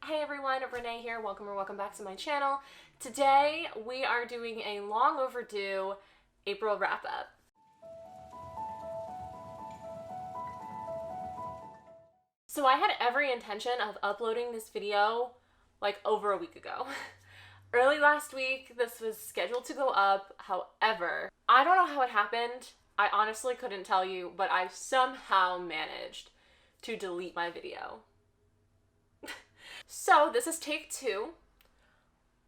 Hey everyone, Renee here. Welcome back to my channel. Today we are doing a long overdue April wrap up. So I had every intention of uploading this video like over a week ago. Early last week, this was scheduled to go up. However, I don't know how it happened. I honestly couldn't tell you, but I somehow managed to delete my video. So this is take 2.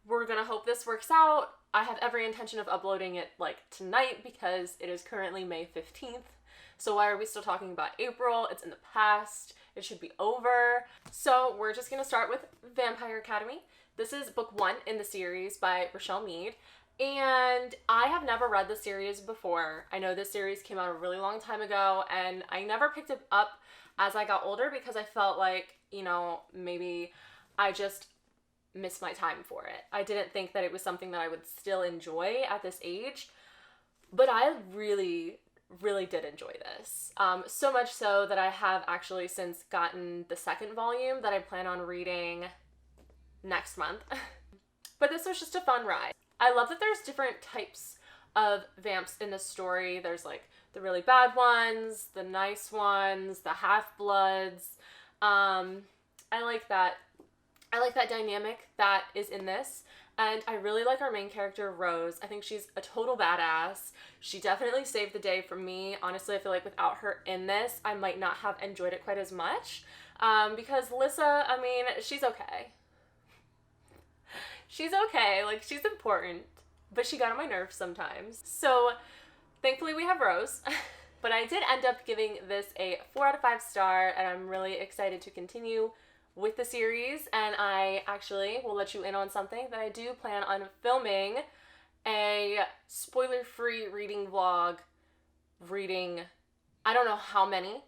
We're gonna hope this works out. I have every intention of uploading it like tonight because it is currently May 15th. So why are we still talking about April? It's in the past. It should be over. So we're just gonna start with Vampire Academy. This is book 1 in the series by Richelle Mead. And I have never read the series before. I know this series came out a really long time ago and I never picked it up as I got older because I felt like, maybe I just missed my time for it. I didn't think that it was something that I would still enjoy at this age, but I really did enjoy this. So much so that I have actually since gotten the second volume that I plan on reading next month. But this was just a fun ride. I love that there's different types of vamps in this story. There's like the really bad ones, the nice ones, the half-bloods. I like that dynamic that is in this, and I really like our main character, Rose. I think she's a total badass. She definitely saved the day for me. Honestly, I feel like without her in this, I might not have enjoyed it quite as much, because Lissa, she's okay. She's okay, like, she's important, but she got on my nerves sometimes. So, thankfully we have Rose. But I did end up giving this a 4 out of 5 star, and I'm really excited to continue with the series, and I actually will let you in on something that I do plan on filming a spoiler-free reading vlog, I don't know how many,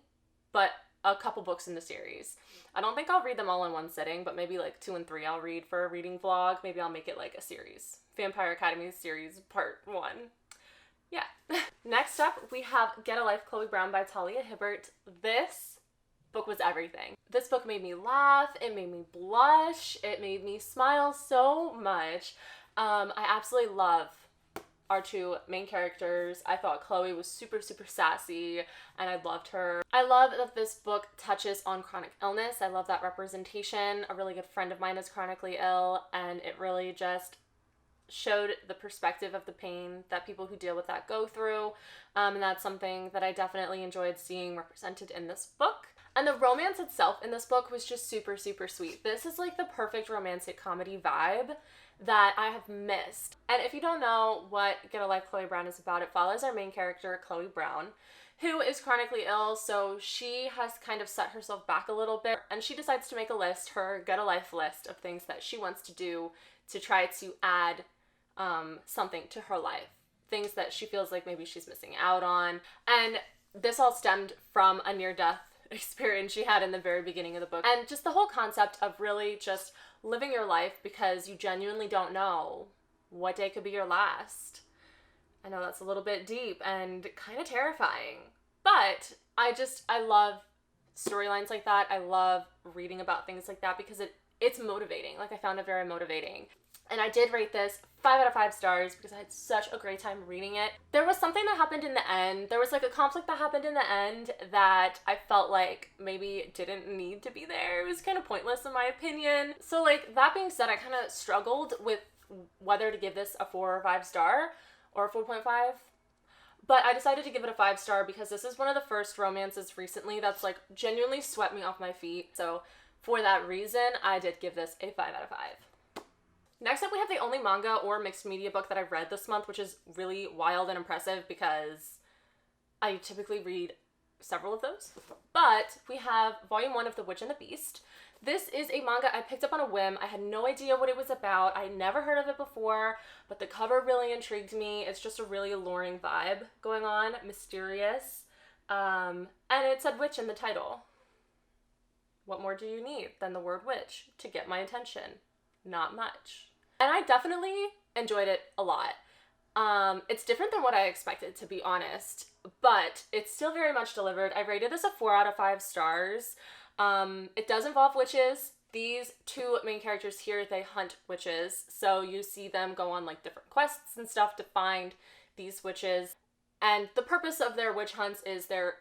but a couple books in the series. I don't think I'll read them all in one sitting, but maybe like 2 and 3 I'll read for a reading vlog. Maybe I'll make it like a series. Vampire Academy series part 1. Yeah. Next up, we have Get a Life, Chloe Brown by Talia Hibbert. This book was everything. This book made me laugh, it made me blush, it made me smile so much. I absolutely love our 2 main characters. I thought Chloe was super sassy, and I loved her. I love that this book touches on chronic illness. I love that representation. A really good friend of mine is chronically ill, and it really just showed the perspective of the pain that people who deal with that go through, and that's something that I definitely enjoyed seeing represented in this book. And the romance itself in this book was just super sweet. This is like the perfect romantic comedy vibe that I have missed. And if you don't know what Get a Life, Chloe Brown is about, it follows our main character, Chloe Brown, who is chronically ill, so she has kind of set herself back a little bit, and she decides to make a list, her Get a Life list of things that she wants to do to try to add something to her life. Things that she feels like maybe she's missing out on. And this all stemmed from a near-death experience she had in the very beginning of the book. And just the whole concept of really just living your life because you genuinely don't know what day could be your last. I know that's a little bit deep and kind of terrifying, but I love storylines like that. I love reading about things like that because it's motivating. Like, I found it very motivating. And I did rate this 5 out of 5 stars because I had such a great time reading it. There was something that happened in the end. There was like a conflict that happened in the end that I felt like maybe didn't need to be there. It was kind of pointless in my opinion. So like, that being said, I kind of struggled with whether to give this a 4 or 5 star or a 4.5. But I decided to give it a 5 star because this is one of the first romances recently that's like genuinely swept me off my feet. So for that reason, I did give this a 5 out of 5. Next up, we have the only manga or mixed media book that I've read this month, which is really wild and impressive because I typically read several of those. But we have Volume 1 of The Witch and the Beast. This is a manga I picked up on a whim. I had no idea what it was about. I had never heard of it before, but the cover really intrigued me. It's just a really alluring vibe going on, mysterious. And it said witch in the title. What more do you need than the word witch to get my attention? Not much. And I definitely enjoyed it a lot. It's different than what I expected, to be honest, but it's still very much delivered. I rated this a 4 out of 5 stars. It does involve witches, These two main characters here, they hunt witches. So you see them go on like different quests and stuff to find these witches. And the purpose of their witch hunts is they're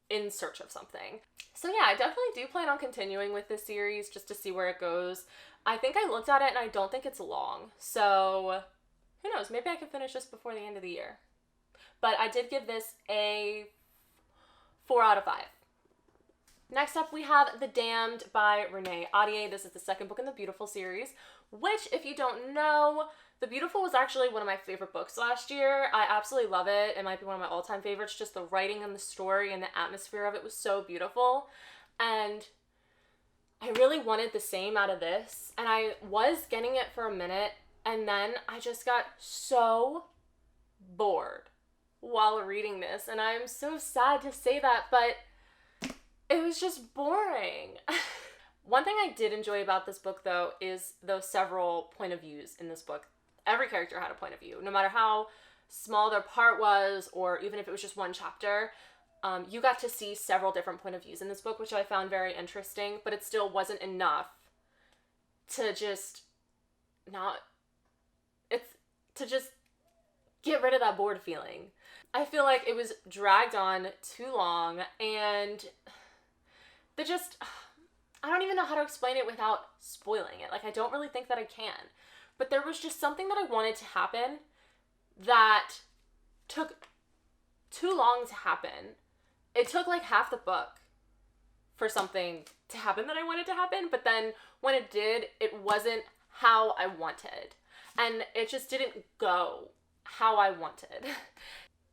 in search of something. So yeah, I definitely do plan on continuing with this series just to see where it goes. I think I looked at it and I don't think it's long. So who knows? Maybe I can finish this before the end of the year. But I did give this a 4 out of 5. Next up, we have The Damned by Renee Ahdieh. This is the second book in the Beautiful series, which, if you don't know, The Beautiful was actually one of my favorite books last year. I absolutely love it. It might be one of my all-time favorites. Just the writing and the story and the atmosphere of it was so beautiful. And I really wanted the same out of this. And I was getting it for a minute, and then I just got so bored while reading this. And I'm so sad to say that, but it was just boring. One thing I did enjoy about this book, though, is those several point of views in this book. Every character had a point of view, no matter how small their part was, or even if it was just one chapter. You got to see several different point of views in this book, which I found very interesting, but it still wasn't enough to just get rid of that bored feeling. I feel like it was dragged on too long, and I don't even know how to explain it without spoiling it. Like, I don't really think that I can. But there was just something that I wanted to happen that took too long to happen. It took like half the book for something to happen that I wanted to happen, but then when it did, it wasn't how I wanted. And it just didn't go how I wanted.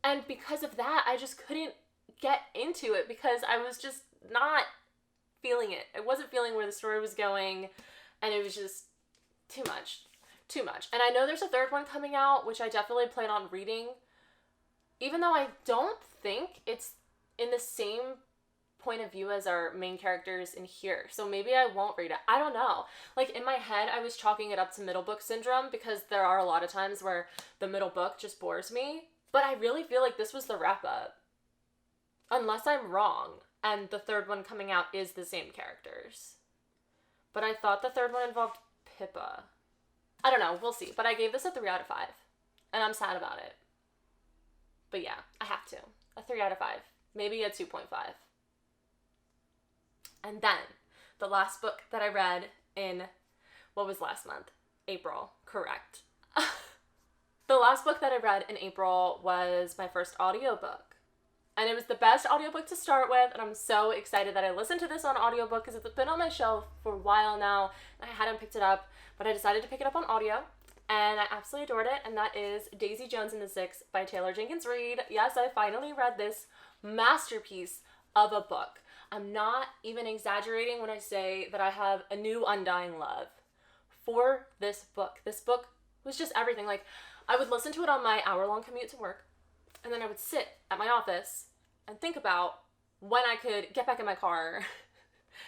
And because of that, I just couldn't get into it because I was just not feeling it. I wasn't feeling where the story was going, and it was just too much. And I know there's a third one coming out, which I definitely plan on reading, even though I don't think it's in the same point of view as our main characters in here. So maybe I won't read it. I don't know. Like, in my head, I was chalking it up to middle book syndrome because there are a lot of times where the middle book just bores me. But I really feel like this was the wrap up. Unless I'm wrong, and the third one coming out is the same characters. But I thought the third one involved Pippa. I don't know, we'll see. But I gave this a 3 out of 5. And I'm sad about it. But yeah, I have to. A 3 out of 5. Maybe a 2.5. And then, the last book that I read in, what was last month? April, correct. The last book that I read in April was my first audiobook. And it was the best audiobook to start with, and I'm so excited that I listened to this on audiobook because it's been on my shelf for a while now, and I hadn't picked it up, but I decided to pick it up on audio, and I absolutely adored it, and that is Daisy Jones and the Six by Taylor Jenkins Reid. Yes, I finally read this masterpiece of a book. I'm not even exaggerating when I say that I have a new undying love for this book. This book was just everything. Like, I would listen to it on my hour-long commute to work, and then I would sit at my office and think about when I could get back in my car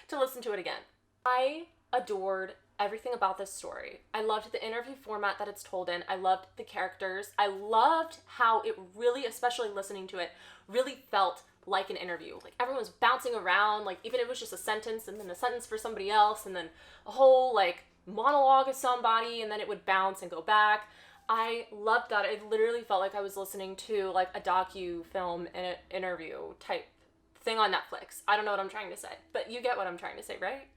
to listen to it again. I adored everything about this story. I loved the interview format that it's told in. I loved the characters. I loved how it really, especially listening to it, really felt like an interview. Like, everyone was bouncing around, like, even if it was just a sentence and then a sentence for somebody else and then a whole, like, monologue of somebody, and then it would bounce and go back. I loved that. It literally felt like I was listening to, like, a docu-film in an interview type thing on Netflix. I don't know what I'm trying to say, but you get what I'm trying to say, right?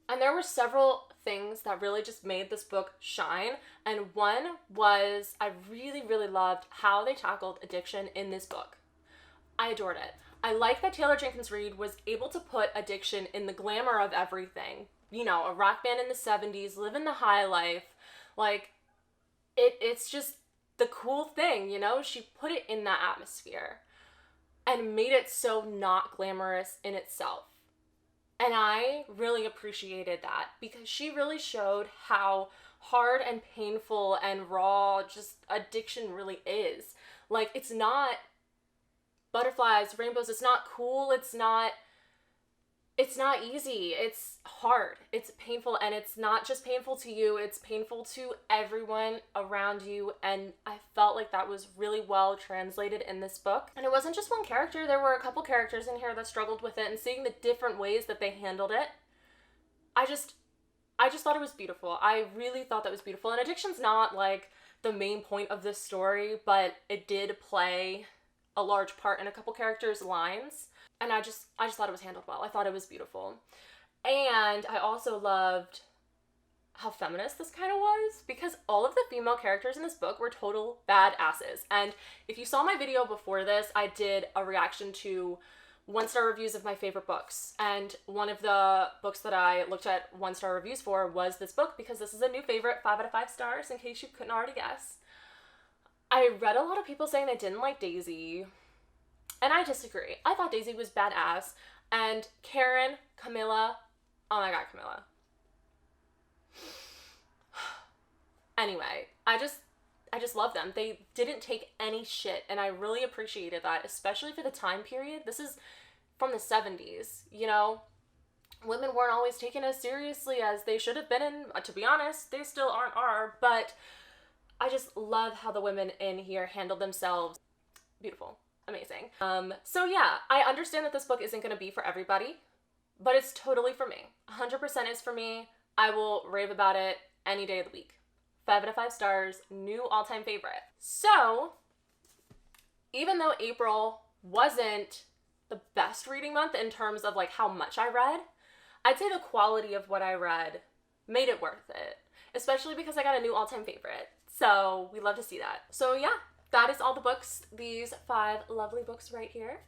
And there were several things that really just made this book shine, and one was I really, really loved how they tackled addiction in this book. I adored it. I like that Taylor Jenkins Reid was able to put addiction in the glamour of everything. You know, a rock band in the 70s, living the high life. Like, it's just the cool thing, you know? She put it in that atmosphere and made it so not glamorous in itself. And I really appreciated that because she really showed how hard and painful and raw just addiction really is. Like, it's not butterflies, rainbows, it's not cool, it's not easy, it's hard, it's painful, and it's not just painful to you, it's painful to everyone around you, and I felt like that was really well translated in this book. And it wasn't just one character, there were a couple characters in here that struggled with it, and seeing the different ways that they handled it, I just thought it was beautiful. I really thought that was beautiful. And addiction's not like the main point of this story, but it did play a large part in a couple characters' lines. And I just thought it was handled well. I thought it was beautiful. And I also loved how feminist this kind of was, because all of the female characters in this book were total badasses. And if you saw my video before this, I did a reaction to 1-star reviews of my favorite books. And one of the books that I looked at 1-star reviews for was this book, because this is a new favorite, 5 out of 5 stars, in case you couldn't already guess. I read a lot of people saying they didn't like Daisy, and I disagree. I thought Daisy was badass, and Karen, Camilla, oh my god, Camilla. Anyway, I just love them. They didn't take any shit, and I really appreciated that, especially for the time period. This is from the 70s, you know? Women weren't always taken as seriously as they should have been, and to be honest, they still are, but I just love how the women in here handled themselves. Beautiful. Amazing. So yeah, I understand that this book isn't going to be for everybody, but it's totally for me. 100% is for me. I will rave about it any day of the week. 5 out of 5 stars, new all-time favorite. So, even though April wasn't the best reading month in terms of like how much I read, I'd say the quality of what I read made it worth it, especially because I got a new all-time favorite. So we love to see that. So yeah, that is all the books, these 5 lovely books right here.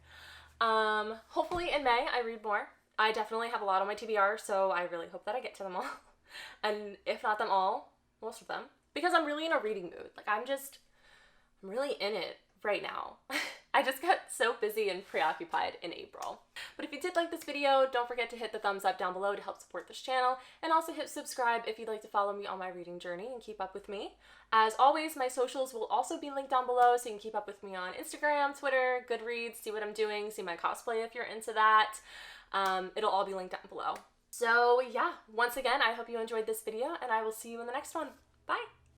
Hopefully in May I read more. I definitely have a lot on my TBR, so I really hope that I get to them all. And if not them all, most of them, because I'm really in a reading mood. Like I'm really in it right now. I just got so busy and preoccupied in April. But if you did like this video, don't forget to hit the thumbs up down below to help support this channel, and also hit subscribe if you'd like to follow me on my reading journey and keep up with me. As always, my socials will also be linked down below, so you can keep up with me on Instagram, Twitter, Goodreads, see what I'm doing, see my cosplay if you're into that. It'll all be linked down below. So yeah, once again, I hope you enjoyed this video, and I will see you in the next one. Bye!